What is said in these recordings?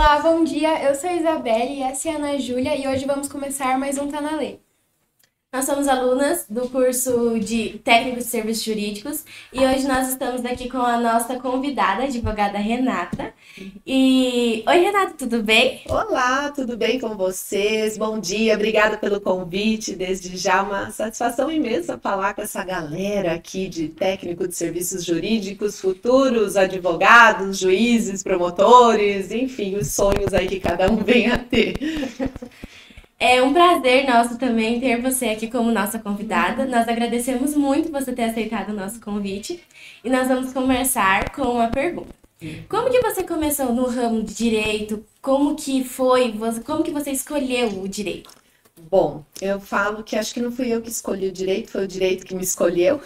Olá, bom dia. Eu sou a Isabelle e essa é a Ana Júlia e hoje vamos começar mais um Tá na Lei. Nós somos alunas do curso de Técnico de Serviços Jurídicos e hoje nós estamos aqui com a nossa convidada, a advogada Renata. Oi, Renata, tudo bem? Olá, tudo bem com vocês? Bom dia, obrigada pelo convite. Desde já, uma satisfação imensa falar com essa galera aqui de técnico de serviços jurídicos, futuros advogados, juízes, promotores, enfim, os sonhos aí que cada um vem a ter. É um prazer nosso também ter você aqui como nossa convidada. Nós agradecemos muito você ter aceitado o nosso convite e nós vamos começar com uma pergunta. Como que você começou no ramo de direito? Como que foi? Como que você escolheu o direito? Bom, eu falo que acho que não fui eu que escolhi o direito, foi o direito que me escolheu.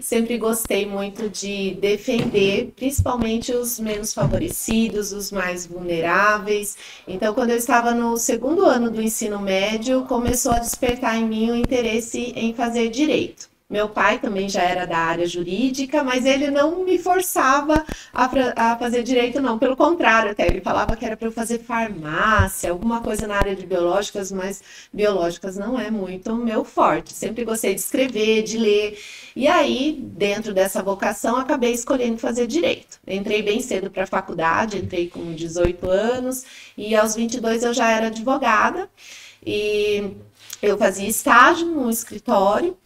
Sempre gostei muito de defender, principalmente os menos favorecidos, os mais vulneráveis. Então, quando eu estava no segundo ano do ensino médio, começou a despertar em mim o interesse em fazer direito. Meu pai também já era da área jurídica, mas ele não me forçava a fazer direito, não. Pelo contrário, até ele falava que era para eu fazer farmácia, alguma coisa na área de biológicas, mas biológicas não é muito o meu forte. Sempre gostei de escrever, de ler. E aí, dentro dessa vocação, acabei escolhendo fazer direito. Entrei bem cedo para a faculdade, entrei com 18 anos e aos 22 eu já era advogada e eu fazia estágio no escritório.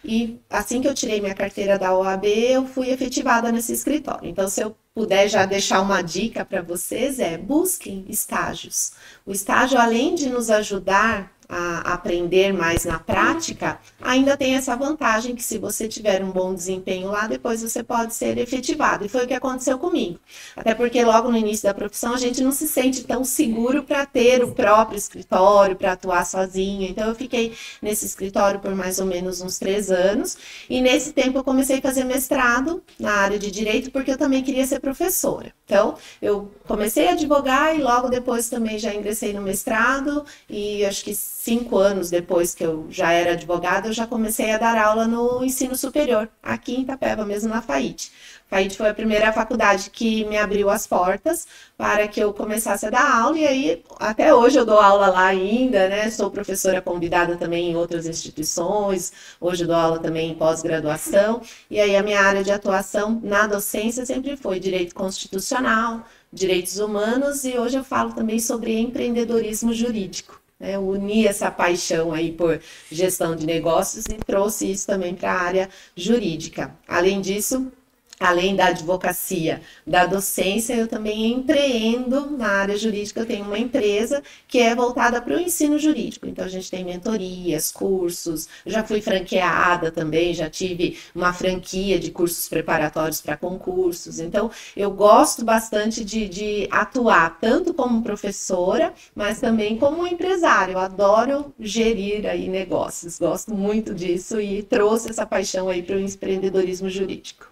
E assim que eu tirei minha carteira da OAB, eu fui efetivada nesse escritório. Então, se eu puder já deixar uma dica para vocês, busquem estágios. O estágio, além de nos ajudar a aprender mais na prática, ainda tem essa vantagem que se você tiver um bom desempenho lá, depois você pode ser efetivado. E foi o que aconteceu comigo. Até porque logo no início da profissão a gente não se sente tão seguro para ter o próprio escritório, para atuar sozinha. Então eu fiquei nesse escritório por mais ou menos uns 3 anos. E nesse tempo eu comecei a fazer mestrado na área de direito, porque eu também queria ser professora. Então eu comecei a advogar e logo depois também já ingressei no mestrado e acho que 5 anos depois que eu já era advogada, eu já comecei a dar aula no ensino superior, aqui em Itapeva, mesmo na FAIT. FAIT foi a primeira faculdade que me abriu as portas para que eu começasse a dar aula, e aí até hoje eu dou aula lá ainda, né? Sou professora convidada também em outras instituições, hoje eu dou aula também em pós-graduação, e aí a minha área de atuação na docência sempre foi direito constitucional, direitos humanos, e hoje eu falo também sobre empreendedorismo jurídico. Uni essa paixão aí por gestão de negócios e trouxe isso também para a área jurídica. Além disso, além da advocacia, da docência, eu também empreendo na área jurídica. Eu tenho uma empresa que é voltada para o ensino jurídico. Então, a gente tem mentorias, cursos. Eu já fui franqueada também, já tive uma franquia de cursos preparatórios para concursos. Então, eu gosto bastante de atuar tanto como professora, mas também como empresária. Eu adoro gerir aí negócios. Gosto muito disso e trouxe essa paixão aí para o empreendedorismo jurídico.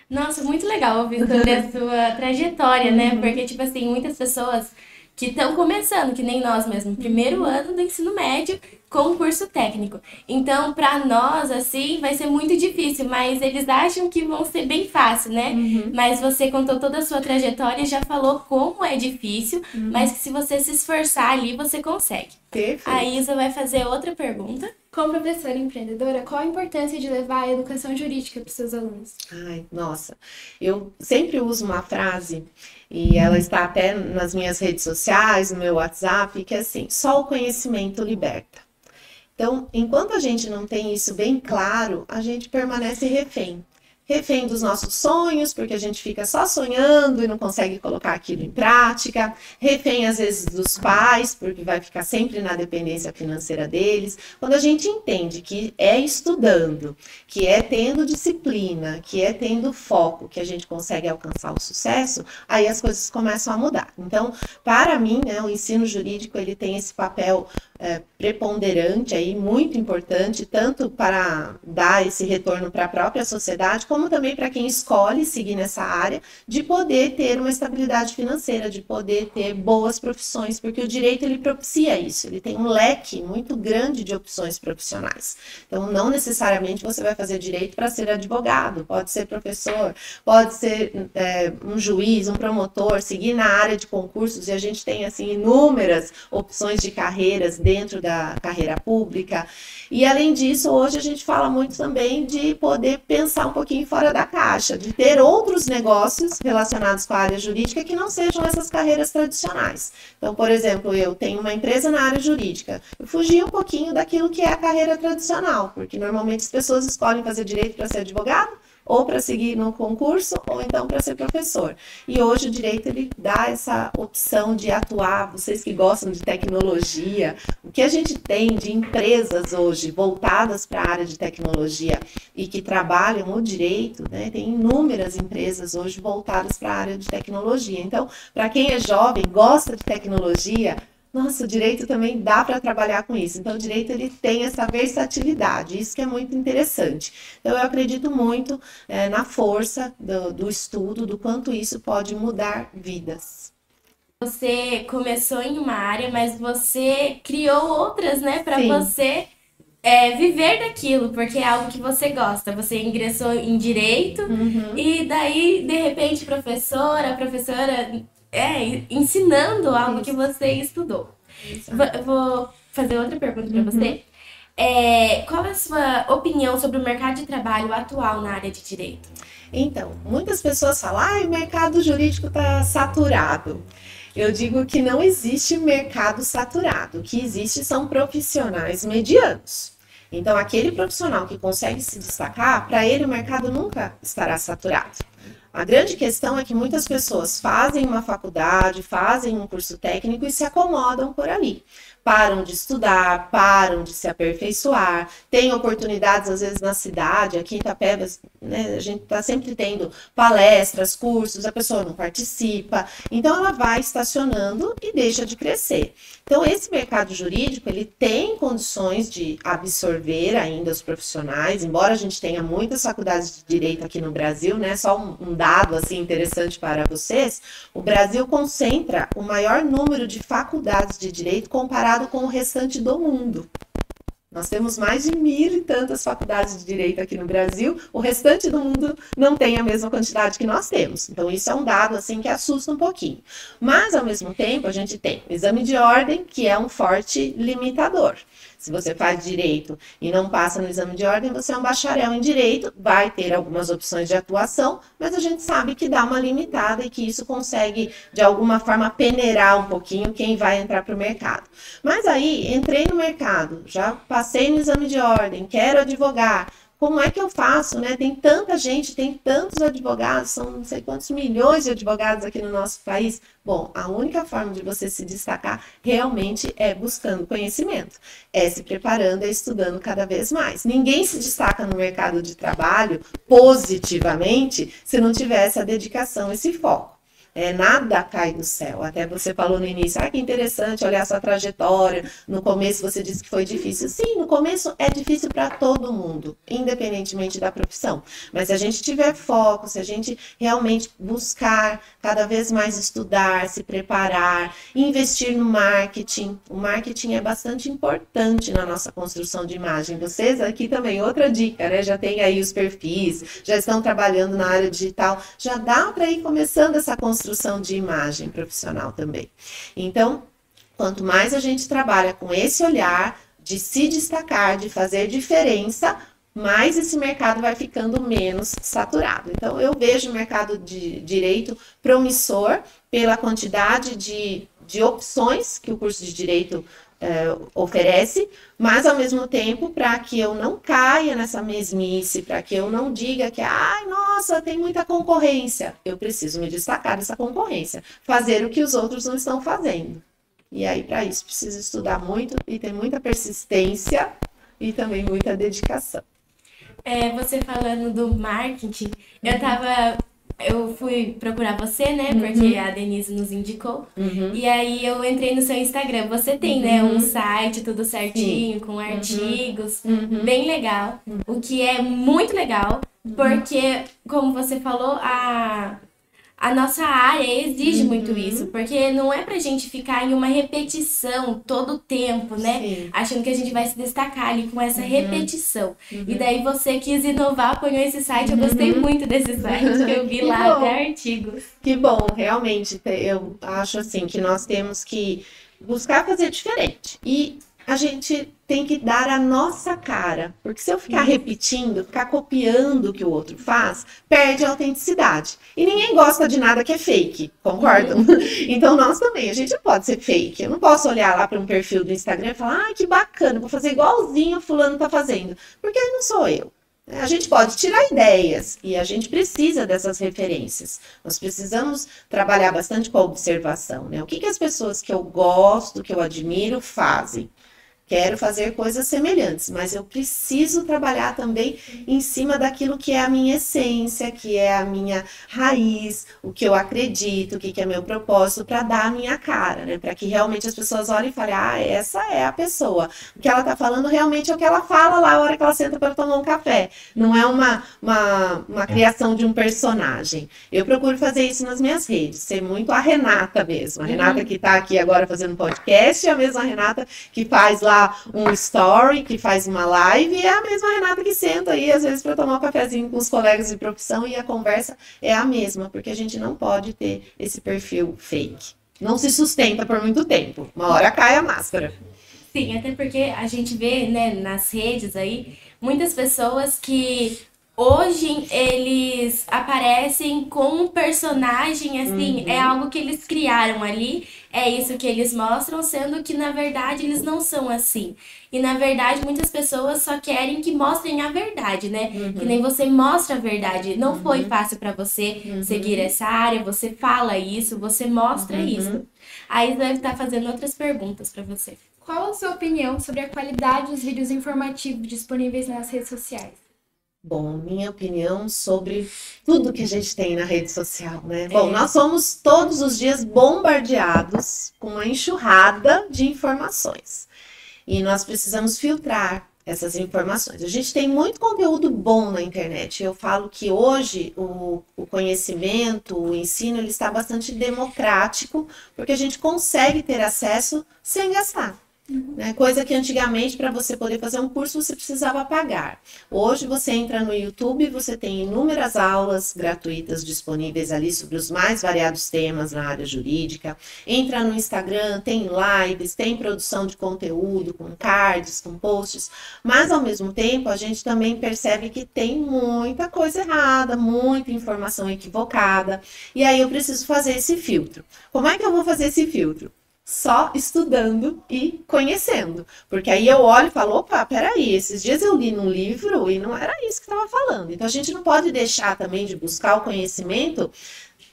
Nossa, muito legal ouvir sobre a sua trajetória, né? Porque, tipo assim, muitas pessoas que estão começando, que nem nós mesmo, primeiro ano do ensino médio com curso técnico. Então, para nós, assim, vai ser muito difícil, mas eles acham que vão ser bem fácil, né? Mas você contou toda a sua trajetória e já falou como é difícil, mas que se você se esforçar ali, você consegue. Perfeito. A Isa vai fazer outra pergunta. Como professora empreendedora, qual a importância de levar a educação jurídica para os seus alunos? Ai, nossa, eu sempre uso uma frase, e ela está até nas minhas redes sociais, no meu WhatsApp, que é assim: só o conhecimento liberta. Então, enquanto a gente não tem isso bem claro, a gente permanece refém. Refém dos nossos sonhos, porque a gente fica só sonhando e não consegue colocar aquilo em prática. Refém, às vezes, dos pais, porque vai ficar sempre na dependência financeira deles. Quando a gente entende que é estudando, que é tendo disciplina, que é tendo foco, que a gente consegue alcançar o sucesso, aí as coisas começam a mudar. Então, para mim, né, o ensino jurídico ele tem esse papel preponderante aí, muito importante, tanto para dar esse retorno para a própria sociedade, como também para quem escolhe seguir nessa área, de poder ter uma estabilidade financeira, de poder ter boas profissões, porque o direito ele propicia isso, ele tem um leque muito grande de opções profissionais. Então, não necessariamente você vai fazer direito para ser advogado, pode ser professor, pode ser um juiz, um promotor, seguir na área de concursos, e a gente tem assim inúmeras opções de carreiras dentro da carreira pública. E além disso, hoje a gente fala muito também de poder pensar um pouquinho fora da caixa, de ter outros negócios relacionados com a área jurídica que não sejam essas carreiras tradicionais. Então, por exemplo, eu tenho uma empresa na área jurídica, eu fugi um pouquinho daquilo que é a carreira tradicional, porque normalmente as pessoas escolhem fazer direito para ser advogado, ou para seguir no concurso, ou então para ser professor. E hoje o direito ele dá essa opção de atuar, vocês que gostam de tecnologia, o que a gente tem de empresas hoje voltadas para a área de tecnologia e que trabalham o direito, né? Tem inúmeras empresas hoje voltadas para a área de tecnologia. Então, para quem é jovem, gosta de tecnologia, nossa, o direito também dá para trabalhar com isso. Então, o direito ele tem essa versatilidade, isso que é muito interessante. Então, eu acredito muito na força do estudo, do quanto isso pode mudar vidas. Você começou em uma área, mas você criou outras, né, para você viver daquilo, porque é algo que você gosta. Você ingressou em direito e daí, de repente, a professora ensinando algo que você estudou. Vou fazer outra pergunta para você. Qual é a sua opinião sobre o mercado de trabalho atual na área de direito? Então, muitas pessoas falam, o mercado jurídico está saturado. Eu digo que não existe mercado saturado. O que existe são profissionais medianos. Então, aquele profissional que consegue se destacar, para ele o mercado nunca estará saturado. A grande questão é que muitas pessoas fazem uma faculdade, fazem um curso técnico e se acomodam por ali. Param de estudar, param de se aperfeiçoar, tem oportunidades às vezes na cidade, aqui em Itapeva, né, a gente está sempre tendo palestras, cursos, a pessoa não participa, então ela vai estacionando e deixa de crescer. Então esse mercado jurídico, ele tem condições de absorver ainda os profissionais, embora a gente tenha muitas faculdades de direito aqui no Brasil, né, só um dado assim interessante para vocês, o Brasil concentra o maior número de faculdades de direito comparado com o restante do mundo. Nós temos mais de 1.000 e tantas faculdades de direito aqui no Brasil, o restante do mundo não tem a mesma quantidade que nós temos. Então, isso é um dado assim que assusta um pouquinho. Mas, ao mesmo tempo, a gente tem o exame de ordem, que é um forte limitador. Se você faz direito e não passa no exame de ordem, você é um bacharel em direito, vai ter algumas opções de atuação, mas a gente sabe que dá uma limitada e que isso consegue, de alguma forma, peneirar um pouquinho quem vai entrar para o mercado. Mas aí, entrei no mercado, já passei no exame de ordem, quero advogar. Como é que eu faço, né? Tem tanta gente, tem tantos advogados, são não sei quantos milhões de advogados aqui no nosso país. Bom, a única forma de você se destacar realmente é buscando conhecimento, é se preparando, é estudando cada vez mais. Ninguém se destaca no mercado de trabalho positivamente se não tiver essa dedicação, esse foco. Nada cai do céu. Até você falou no início, que interessante olhar a sua trajetória. No começo você disse que foi difícil. Sim, no começo é difícil para todo mundo, independentemente da profissão. Mas se a gente tiver foco, se a gente realmente buscar cada vez mais estudar, se preparar, investir no marketing. O marketing é bastante importante na nossa construção de imagem. Vocês aqui também, outra dica, né? Já tem aí os perfis, já estão trabalhando na área digital, já dá para ir começando essa construção de imagem profissional também. Então, quanto mais a gente trabalha com esse olhar de se destacar, de fazer diferença, mais esse mercado vai ficando menos saturado. Então, eu vejo o mercado de direito promissor pela quantidade de opções que o curso de direito oferece, mas ao mesmo tempo para que eu não caia nessa mesmice, para que eu não diga que, nossa, tem muita concorrência, eu preciso me destacar dessa concorrência, fazer o que os outros não estão fazendo. E aí, para isso, preciso estudar muito e ter muita persistência e também muita dedicação. Você falando do marketing, eu estava eu fui procurar você, né? Porque a Denise nos indicou. E aí eu entrei no seu Instagram. Você tem, né, um site tudo certinho, com artigos, bem legal. O que é muito legal, porque, como você falou, a nossa área exige muito isso, porque não é pra gente ficar em uma repetição todo o tempo, né? Sim. Achando que a gente vai se destacar ali com essa repetição. E daí você quis inovar, apanhou esse site, eu gostei muito desse site, que eu vi Que lá bom. até artigos. Que bom, realmente, eu acho assim que nós temos que buscar fazer diferente. E a gente tem que dar a nossa cara, porque se eu ficar repetindo, ficar copiando o que o outro faz, perde a autenticidade. E ninguém gosta de nada que é fake, concordam? Então nós também, a gente não pode ser fake. Eu não posso olhar lá para um perfil do Instagram e falar, ah, que bacana, vou fazer igualzinho a fulano tá fazendo, porque aí não sou eu. A gente pode tirar ideias e a gente precisa dessas referências. Nós precisamos trabalhar bastante com a observação, né? O que as pessoas que eu gosto, que eu admiro, fazem? Quero fazer coisas semelhantes, mas eu preciso trabalhar também em cima daquilo que é a minha essência, que é a minha raiz, o que eu acredito, o que é meu propósito, para dar a minha cara, né? Para que realmente as pessoas olhem e falem, ah, essa é a pessoa. O que ela está falando realmente é o que ela fala lá na hora que ela senta para tomar um café. Não é uma criação de um personagem. Eu procuro fazer isso nas minhas redes, ser muito a Renata mesmo. A Renata que está aqui agora fazendo podcast, é a mesma Renata que faz lá um story, que faz uma live, e é a mesma Renata que senta aí, às vezes, para tomar um cafezinho com os colegas de profissão, e a conversa é a mesma, porque a gente não pode ter esse perfil fake. Não se sustenta por muito tempo. Uma hora cai a máscara. Sim, até porque a gente vê, né, nas redes aí, muitas pessoas que hoje eles aparecem com um personagem, assim, é algo que eles criaram ali, é isso que eles mostram, sendo que na verdade eles não são assim. E na verdade muitas pessoas só querem que mostrem a verdade, né? Que nem você mostra a verdade. Não foi fácil pra você seguir essa área, você fala isso, você mostra isso. Aí deve estar fazendo outras perguntas pra você. Qual a sua opinião sobre a qualidade dos vídeos informativos disponíveis nas redes sociais? Bom, minha opinião sobre tudo que a gente tem na rede social, né? Bom, nós somos todos os dias bombardeados com uma enxurrada de informações. E nós precisamos filtrar essas informações. A gente tem muito conteúdo bom na internet. Eu falo que hoje o conhecimento, o ensino, ele está bastante democrático, porque a gente consegue ter acesso sem gastar. Né? Coisa que antigamente, para você poder fazer um curso, você precisava pagar. Hoje você entra no YouTube, você tem inúmeras aulas gratuitas disponíveis ali sobre os mais variados temas na área jurídica. Entra no Instagram, tem lives, tem produção de conteúdo, com cards, com posts. Mas, ao mesmo tempo, a gente também percebe que tem muita coisa errada, muita informação equivocada. E aí eu preciso fazer esse filtro. Como é que eu vou fazer esse filtro? Só estudando e conhecendo. Porque aí eu olho e falo, opa, peraí, esses dias eu li num livro e não era isso que estava falando. Então a gente não pode deixar também de buscar o conhecimento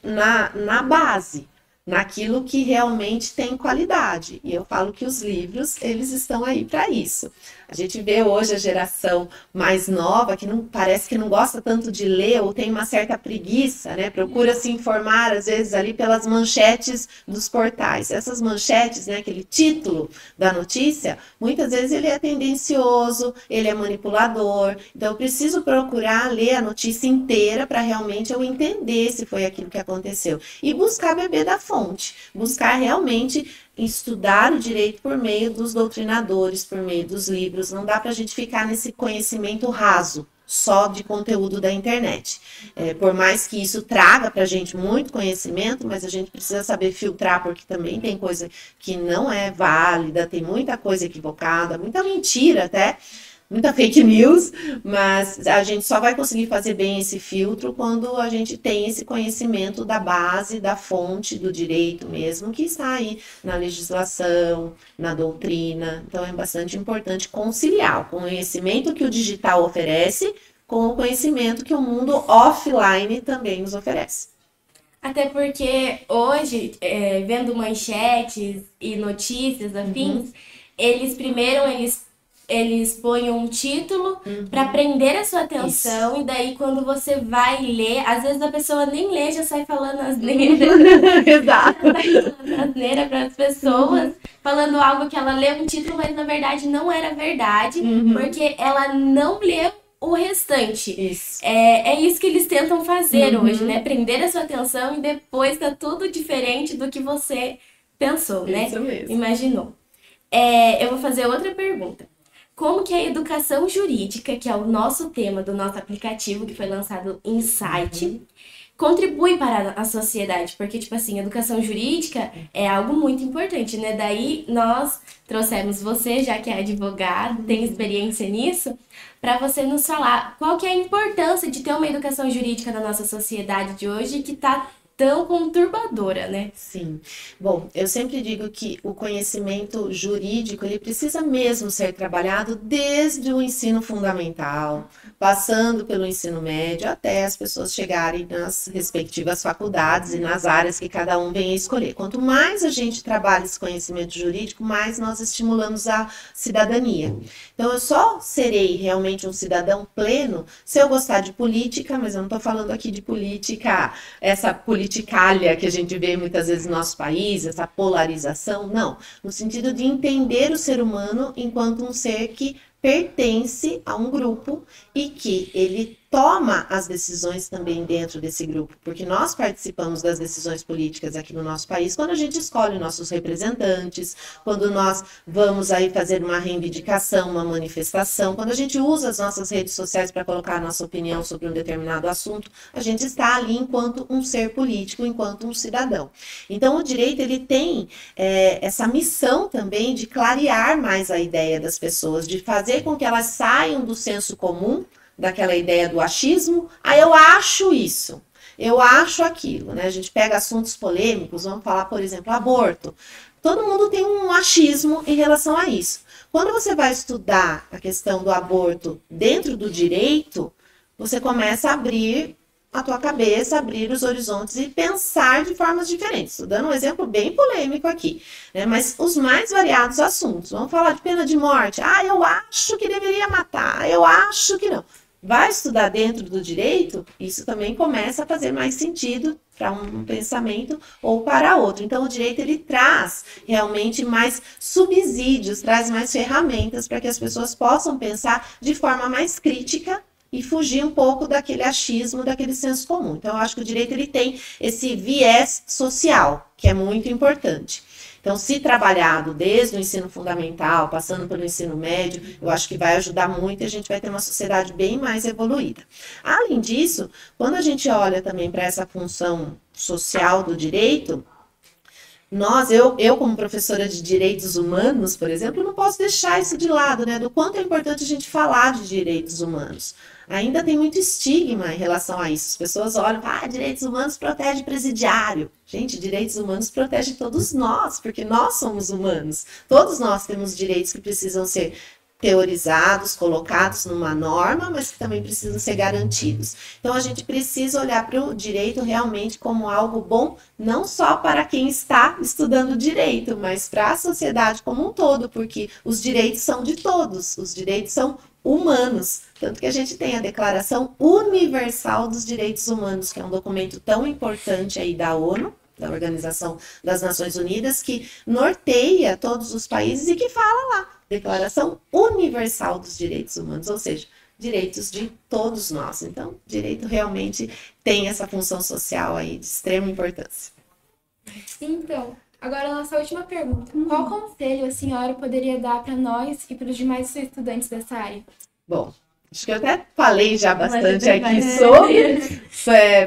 na base, naquilo que realmente tem qualidade. E eu falo que os livros, eles estão aí para isso. A gente vê hoje a geração mais nova, que não parece que não gosta tanto de ler ou tem uma certa preguiça, né? Procura se informar, às vezes, ali pelas manchetes dos portais. Essas manchetes, né, aquele título da notícia, muitas vezes ele é tendencioso, ele é manipulador. Então, eu preciso procurar ler a notícia inteira para realmente eu entender se foi aquilo que aconteceu. E buscar beber da fonte. Buscar realmente estudar o direito por meio dos doutrinadores, por meio dos livros. Não dá para a gente ficar nesse conhecimento raso, só de conteúdo da internet. Por mais que isso traga para a gente muito conhecimento, mas a gente precisa saber filtrar, porque também tem coisa que não é válida, tem muita coisa equivocada, muita mentira até, muita fake news, mas a gente só vai conseguir fazer bem esse filtro quando a gente tem esse conhecimento da base, da fonte do direito mesmo, que está aí na legislação, na doutrina. Então é bastante importante conciliar o conhecimento que o digital oferece com o conhecimento que o mundo offline também nos oferece. Até porque hoje, vendo manchetes e notícias afins, eles põem um título para prender a sua atenção. E daí, quando você vai ler, às vezes a pessoa nem lê, já sai falando asneira. Exato. Sai falando asneira para as pessoas, falando algo que ela leu um título, mas na verdade não era verdade, porque ela não leu o restante. Isso. É isso que eles tentam fazer hoje, né? Prender a sua atenção e depois tá tudo diferente do que você pensou, né? Isso mesmo. Imaginou. Eu vou fazer outra pergunta. Como que a educação jurídica, que é o nosso tema do nosso aplicativo, que foi lançado em site, contribui para a sociedade? Porque, tipo assim, educação jurídica é algo muito importante, né? Daí nós trouxemos você, já que é advogado, tem experiência nisso, para você nos falar qual que é a importância de ter uma educação jurídica na nossa sociedade de hoje que tá tão conturbadora, né? Sim. Bom, eu sempre digo que o conhecimento jurídico, ele precisa mesmo ser trabalhado desde o ensino fundamental, passando pelo ensino médio, até as pessoas chegarem nas respectivas faculdades e nas áreas que cada um venha escolher. Quanto mais a gente trabalha esse conhecimento jurídico, mais nós estimulamos a cidadania. Então, eu só serei realmente um cidadão pleno se eu gostar de política, mas eu não estou falando aqui de política, essa politicalha que a gente vê muitas vezes no nosso país, essa polarização, não. No sentido de entender o ser humano enquanto um ser que pertence a um grupo e que ele toma as decisões também dentro desse grupo, porque nós participamos das decisões políticas aqui no nosso país quando a gente escolhe nossos representantes, quando nós vamos aí fazer uma reivindicação, uma manifestação, quando a gente usa as nossas redes sociais para colocar a nossa opinião sobre um determinado assunto, a gente está ali enquanto um ser político, enquanto um cidadão. Então o direito ele tem essa missão também de clarear mais a ideia das pessoas, de fazer com que elas saiam do senso comum, daquela ideia do achismo, eu acho isso, eu acho aquilo, né? A gente pega assuntos polêmicos, vamos falar, por exemplo, aborto. Todo mundo tem um achismo em relação a isso. Quando você vai estudar a questão do aborto dentro do direito, você começa a abrir a tua cabeça, abrir os horizontes e pensar de formas diferentes. Estou dando um exemplo bem polêmico aqui, né? Mas os mais variados assuntos. Vamos falar de pena de morte. Eu acho que deveria matar, eu acho que não. Vai estudar dentro do direito, isso também começa a fazer mais sentido para um pensamento ou para outro. Então, o direito ele traz realmente mais subsídios, traz mais ferramentas para que as pessoas possam pensar de forma mais crítica e fugir um pouco daquele achismo, daquele senso comum. Então, eu acho que o direito ele tem esse viés social, que é muito importante. Então, se trabalhado desde o ensino fundamental, passando pelo ensino médio, eu acho que vai ajudar muito e a gente vai ter uma sociedade bem mais evoluída. Além disso, quando a gente olha também para essa função social do direito, eu como professora de direitos humanos, por exemplo, não posso deixar isso de lado, né? Do quanto é importante a gente falar de direitos humanos. Ainda tem muito estigma em relação a isso. As pessoas olham, direitos humanos protege presidiário. Gente, direitos humanos protege todos nós, porque nós somos humanos. Todos nós temos direitos que precisam ser teorizados, colocados numa norma, mas que também precisam ser garantidos. Então, a gente precisa olhar para o direito realmente como algo bom, não só para quem está estudando direito, mas para a sociedade como um todo, porque os direitos são de todos, os direitos são humanos. Tanto que a gente tem a Declaração Universal dos Direitos Humanos, que é um documento tão importante aí da ONU, da Organização das Nações Unidas, que norteia todos os países e que fala lá, Declaração Universal dos Direitos Humanos, ou seja, direitos de todos nós. Então, direito realmente tem essa função social aí de extrema importância. Então, agora a nossa última pergunta. Qual conselho a senhora poderia dar para nós e para os demais estudantes dessa área? Bom, acho que eu até falei já bastante aqui sobre,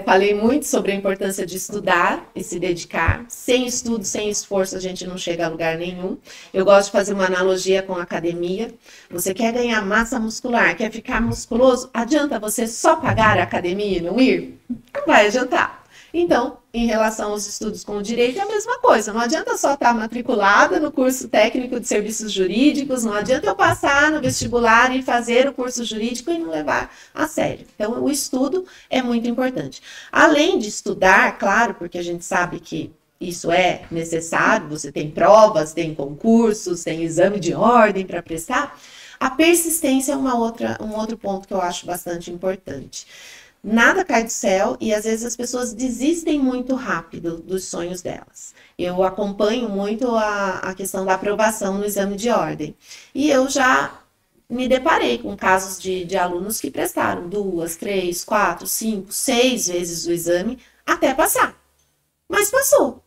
falei muito sobre a importância de estudar e se dedicar. Sem estudo, sem esforço, a gente não chega a lugar nenhum. Eu gosto de fazer uma analogia com a academia. Você quer ganhar massa muscular, quer ficar musculoso? Adianta você só pagar a academia e não ir? Não vai adiantar. Então, em relação aos estudos com o direito, é a mesma coisa. Não adianta só estar matriculada no curso técnico de serviços jurídicos, não adianta eu passar no vestibular e fazer o curso jurídico e não levar a sério. Então, o estudo é muito importante. Além de estudar, claro, porque a gente sabe que isso é necessário, você tem provas, tem concursos, tem exame de ordem para prestar. A persistência é um outro ponto que eu acho bastante importante. Nada cai do céu e às vezes as pessoas desistem muito rápido dos sonhos delas. Eu acompanho muito a questão da aprovação no exame de ordem. E eu já me deparei com casos de alunos que prestaram 2, 3, 4, 5, 6 vezes o exame até passar. Mas passou.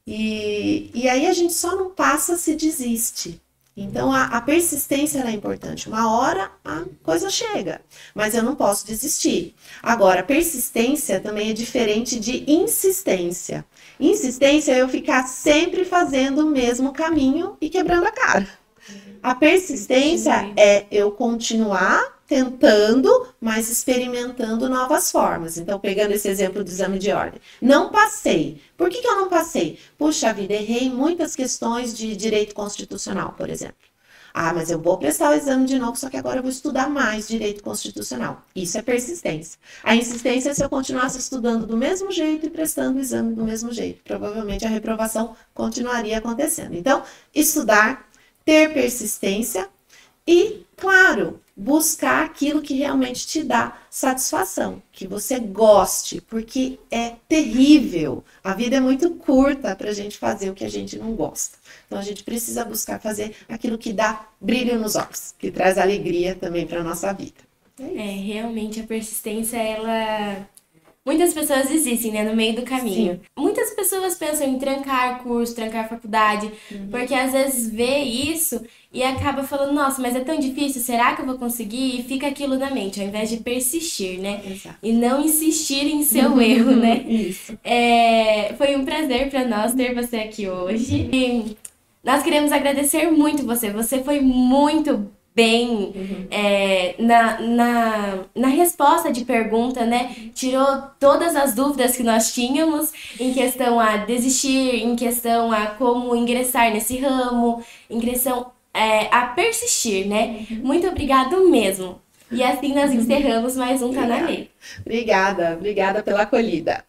E aí a gente só não passa se desiste. Então, a persistência ela é importante. Uma hora a coisa chega, mas eu não posso desistir. Agora, persistência também é diferente de insistência. Insistência é eu ficar sempre fazendo o mesmo caminho e quebrando a cara. A persistência é eu continuar tentando, mas experimentando novas formas. Então, pegando esse exemplo do exame de ordem. Não passei. Por que eu não passei? Puxa vida, errei em muitas questões de direito constitucional, por exemplo. Ah, mas eu vou prestar o exame de novo, só que agora eu vou estudar mais direito constitucional. Isso é persistência. A insistência é se eu continuasse estudando do mesmo jeito e prestando o exame do mesmo jeito. Provavelmente a reprovação continuaria acontecendo. Então, estudar, ter persistência e, claro, buscar aquilo que realmente te dá satisfação, que você goste, porque é terrível. A vida é muito curta para a gente fazer o que a gente não gosta. Então, a gente precisa buscar fazer aquilo que dá brilho nos olhos, que traz alegria também para a nossa vida. Realmente a persistência, ela... Muitas pessoas desistem, né, no meio do caminho. Sim. Muitas pessoas pensam em trancar curso, trancar faculdade, porque às vezes vê isso e acaba falando, nossa, mas é tão difícil, será que eu vou conseguir? E fica aquilo na mente, ao invés de persistir, né? Exato. E não insistir em seu erro, né? Isso. Foi um prazer para nós ter você aqui hoje. E nós queremos agradecer muito você. Você foi muito bem na resposta de pergunta, né? Tirou todas as dúvidas que nós tínhamos em questão a desistir, em questão a como ingressar nesse ramo, em questão a persistir, né? Muito obrigado mesmo. E assim nós encerramos mais um Canaleiro. Obrigada pela acolhida.